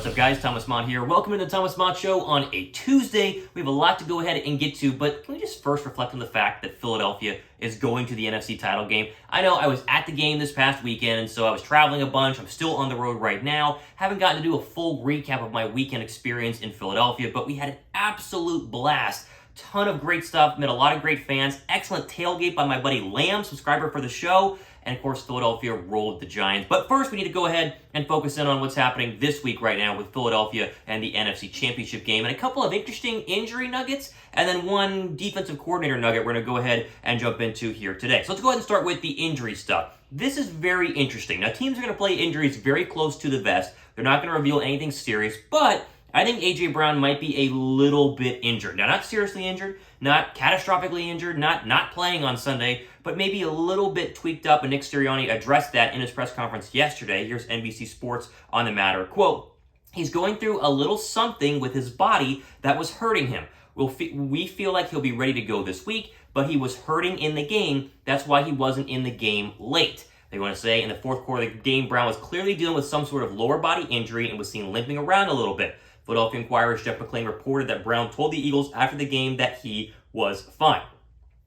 What's up, guys? Thomas Mott here. Welcome to the Thomas Mott Show on a Tuesday. We have a lot to go ahead and get to, but can we just first reflect on the fact that Philadelphia is going to the NFC Title Game? I know I was at the game this past weekend, and so I was traveling a bunch. I'm still on the road right now. Haven't gotten to do a full recap of my weekend experience in Philadelphia, but we had an absolute blast. Ton of great stuff, met a lot of great fans, excellent tailgate by my buddy Lamb, subscriber for the show, and of course Philadelphia rolled the Giants. But first we need to go ahead and focus in on what's happening this week right now with Philadelphia and the NFC Championship game, and a couple of interesting injury nuggets, and then one defensive coordinator nugget we're going to go ahead and jump into here today. So let's go ahead and start with the injury stuff. This is very interesting. Now teams are going to play injuries very close to the vest. They're not going to reveal anything serious, but I think A.J. Brown might be a little bit injured. Now, not seriously injured, not catastrophically injured, not playing on Sunday, but maybe a little bit tweaked up, and Nick Sirianni addressed that in his press conference yesterday. Here's NBC Sports on the matter. Quote, "He's going through a little something with his body that was hurting him. We feel like he'll be ready to go this week, but he was hurting in the game. That's why he wasn't in the game late." They want to say in the fourth quarter of the game, Brown was clearly dealing with some sort of lower body injury and was seen limping around a little bit. Philadelphia Inquirer's Jeff McClain reported that Brown told the Eagles after the game that he was fine.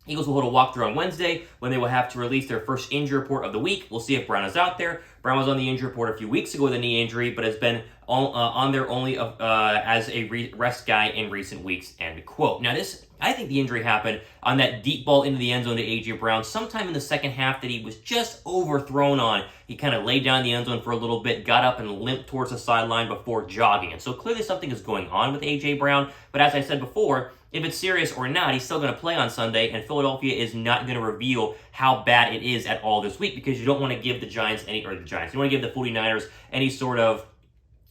Eagles will hold a walkthrough on Wednesday when they will have to release their first injury report of the week. We'll see if Brown is out there. Brown was on the injury report a few weeks ago with a knee injury, but has been on there only as a rest guy in recent weeks, end quote. Now I think the injury happened on that deep ball into the end zone to A.J. Brown sometime in the second half that he was just overthrown on. He kind of laid down in the end zone for a little bit, got up and limped towards the sideline before jogging. And so clearly something is going on with A.J. Brown, but as I said before, if it's serious or not, he's still going to play on Sunday, and Philadelphia is not going to reveal how bad it is at all this week because you don't want to give the Giants you don't want to give the 49ers any sort of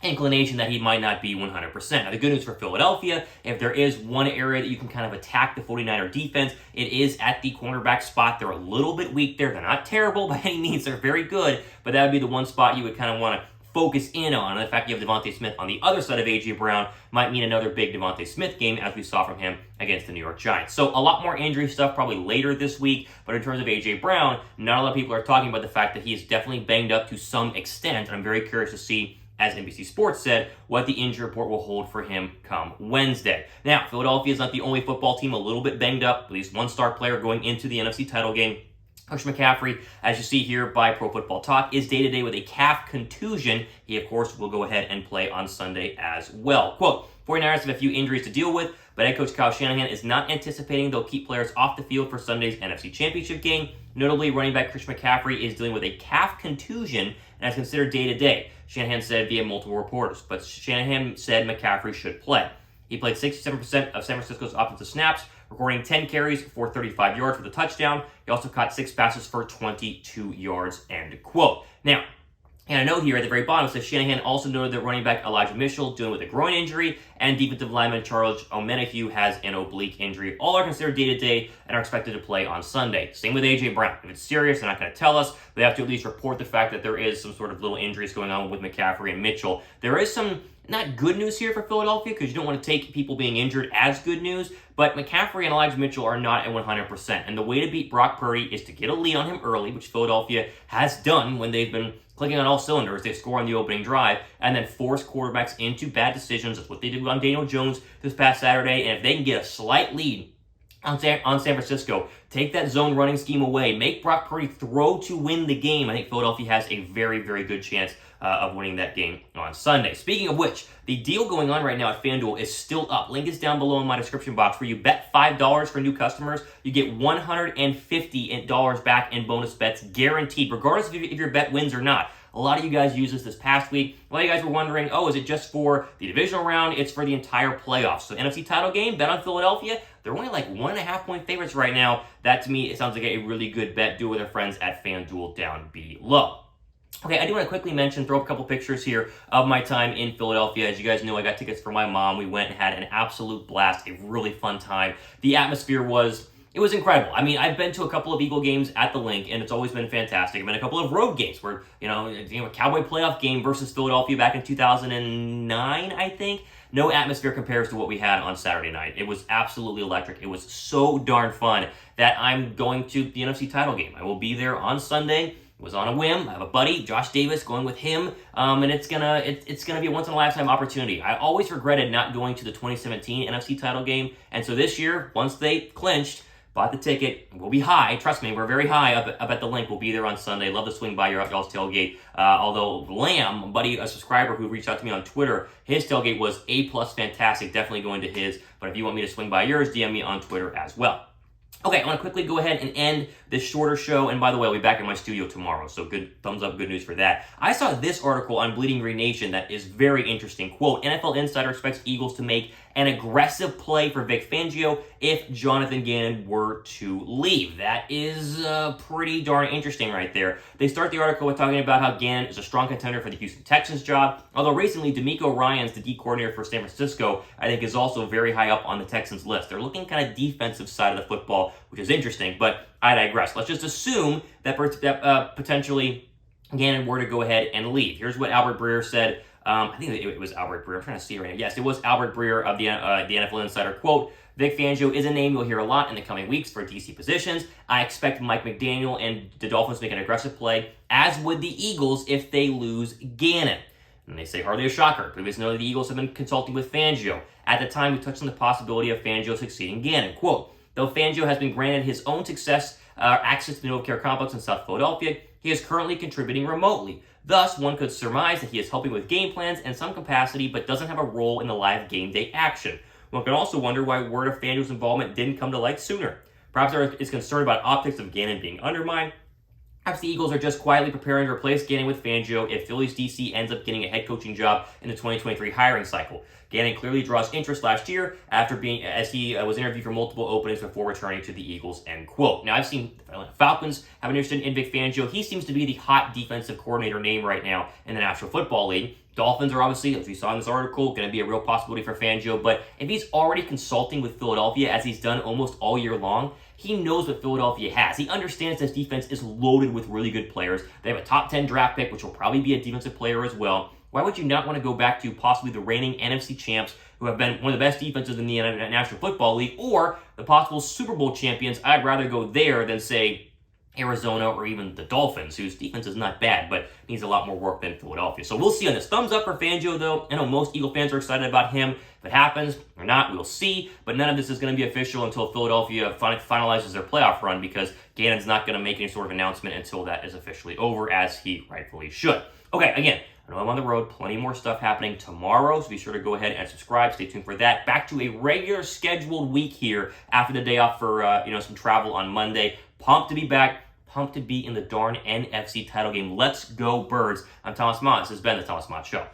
inclination that he might not be 100%. Now, the good news for Philadelphia, if there is one area that you can kind of attack the 49er defense, it is at the cornerback spot. They're a little bit weak there. They're not terrible by any means. They're very good, but that would be the one spot you would kind of want to focus in on. And the fact you have Devontae Smith on the other side of A.J. Brown might mean another big Devontae Smith game, as we saw from him against the New York Giants. So a lot more injury stuff probably later this week, but in terms of A.J. Brown, not a lot of people are talking about the fact that he is definitely banged up to some extent, and I'm very curious to see, as NBC Sports said, what the injury report will hold for him come Wednesday. Now, Philadelphia is not the only football team a little bit banged up. At least one star player going into the NFC title game. Coach McCaffrey, as you see here by Pro Football Talk, is day-to-day with a calf contusion. He, of course, will go ahead and play on Sunday as well. Quote, 49ers have a few injuries to deal with, but head coach Kyle Shanahan is not anticipating they'll keep players off the field for Sunday's NFC Championship game. Notably, running back Chris McCaffrey is dealing with a calf contusion and is considered day-to-day, Shanahan said via multiple reporters. But Shanahan said McCaffrey should play. He played 67% of San Francisco's offensive snaps, recording 10 carries for 35 yards with a touchdown. He also caught 6 passes for 22 yards, end quote. Now, and I know here at the very bottom, it says Shanahan also noted that running back Elijah Mitchell dealing with a groin injury, and defensive lineman Charles Omenihu has an oblique injury. All are considered day-to-day and are expected to play on Sunday. Same with A.J. Brown. If it's serious, they're not going to tell us. They have to at least report the fact that there is some sort of little injuries going on with McCaffrey and Mitchell. There is some not good news here for Philadelphia because you don't want to take people being injured as good news, but McCaffrey and Elijah Mitchell are not at 100%. And the way to beat Brock Purdy is to get a lead on him early, which Philadelphia has done when they've been clicking on all cylinders. They score on the opening drive and then force quarterbacks into bad decisions. That's what they did on Daniel Jones this past Saturday. And if they can get a slight lead on San Francisco, take that zone running scheme away, make Brock Purdy throw to win the game, I think Philadelphia has a very, very good chance of winning that game on Sunday. Speaking of which, the deal going on right now at FanDuel is still up. Link is down below in my description box. Where you bet $5 for new customers, you get $150 back in bonus bets guaranteed, regardless if your bet wins or not. A lot of you guys used this past week. A lot of you guys were wondering, is it just for the divisional round? It's for the entire playoffs. So NFC title game, bet on Philadelphia. They're only like 1.5 point favorites right now. That to me, it sounds like a really good bet. Do it with our friends at FanDuel down below. Okay, I do want to quickly throw up a couple pictures here of my time in Philadelphia. As you guys know, I got tickets for my mom. We went and had an absolute blast, a really fun time. The atmosphere was incredible. I mean, I've been to a couple of Eagle games at the Link, and it's always been fantastic. I've been to a couple of road games where, a Cowboy playoff game versus Philadelphia back in 2009, I think. No atmosphere compares to what we had on Saturday night. It was absolutely electric. It was so darn fun that I'm going to the NFC title game. I will be there on Sunday. was on a whim. I have a buddy, Josh Davis, going with him, and it's gonna be a once in a lifetime opportunity. I always regretted not going to the 2017 NFC Title Game, and so this year, once they clinched, bought the ticket. We'll be high. Trust me, we're very high up at the link. We'll be there on Sunday. Love to swing by y'all's tailgate. Although Lamb, a buddy, a subscriber who reached out to me on Twitter, his tailgate was A+ fantastic. Definitely going to his. But if you want me to swing by yours, DM me on Twitter as well. Okay, I want to quickly go ahead and end this shorter show. And by the way, I'll be back in my studio tomorrow, so good thumbs up, good news for that. I saw this article on Bleeding Green Nation that is very interesting. Quote, NFL Insider expects Eagles to make an aggressive play for Vic Fangio if Jonathan Gannon were to leave. That is pretty darn interesting right there. They start the article with talking about how Gannon is a strong contender for the Houston Texans job, although recently DeMeco Ryans, the D coordinator for San Francisco, I think is also very high up on the Texans list. They're looking kind of defensive side of the football, which is interesting, but I digress. Let's just assume that potentially Gannon were to go ahead and leave. Here's what Albert Breer said. I think it was Albert Breer. I'm trying to see right now. Yes, it was Albert Breer of the NFL Insider. Quote, Vic Fangio is a name you'll hear a lot in the coming weeks for DC positions. I expect Mike McDaniel and the Dolphins to make an aggressive play, as would the Eagles if they lose Gannon. And they say hardly a shocker. Previously noted the Eagles have been consulting with Fangio. At the time, we touched on the possibility of Fangio succeeding Gannon. Quote, though Fangio has been granted his own success access to the NovaCare complex in South Philadelphia, he is currently contributing remotely. Thus, one could surmise that he is helping with game plans in some capacity, but doesn't have a role in the live game day action. One can also wonder why word of Fangio's involvement didn't come to light sooner. Perhaps there is concern about optics of Gannon being undermined. Perhaps the Eagles are just quietly preparing to replace Gannon with Fangio if Philly's DC ends up getting a head coaching job in the 2023 hiring cycle. Gannon clearly draws interest last year as he was interviewed for multiple openings before returning to the Eagles, end quote. Now, I've seen the Falcons have an interest in Vic Fangio. He seems to be the hot defensive coordinator name right now in the National Football League. Dolphins are obviously, as we saw in this article, going to be a real possibility for Fangio, but if he's already consulting with Philadelphia, as he's done almost all year long, he knows what Philadelphia has. He understands this defense is loaded with really good players. They have a top 10 draft pick, which will probably be a defensive player as well. Why would you not want to go back to possibly the reigning NFC champs who have been one of the best defenses in the National Football League, or the possible Super Bowl champions? I'd rather go there than, say, Arizona or even the Dolphins, whose defense is not bad, but needs a lot more work than Philadelphia. So we'll see on this. Thumbs up for Fangio, though. I know most Eagle fans are excited about him. If it happens or not, we'll see. But none of this is going to be official until Philadelphia finalizes their playoff run, because Gannon's not going to make any sort of announcement until that is officially over, as he rightfully should. Okay, again, I know I'm on the road. Plenty more stuff happening tomorrow, so be sure to go ahead and subscribe. Stay tuned for that. Back to a regular scheduled week here after the day off for some travel on Monday. Pumped to be back. Pumped to be in the darn NFC title game. Let's go, Birds. I'm Thomas Mott. This has been the Thomas Mott Show.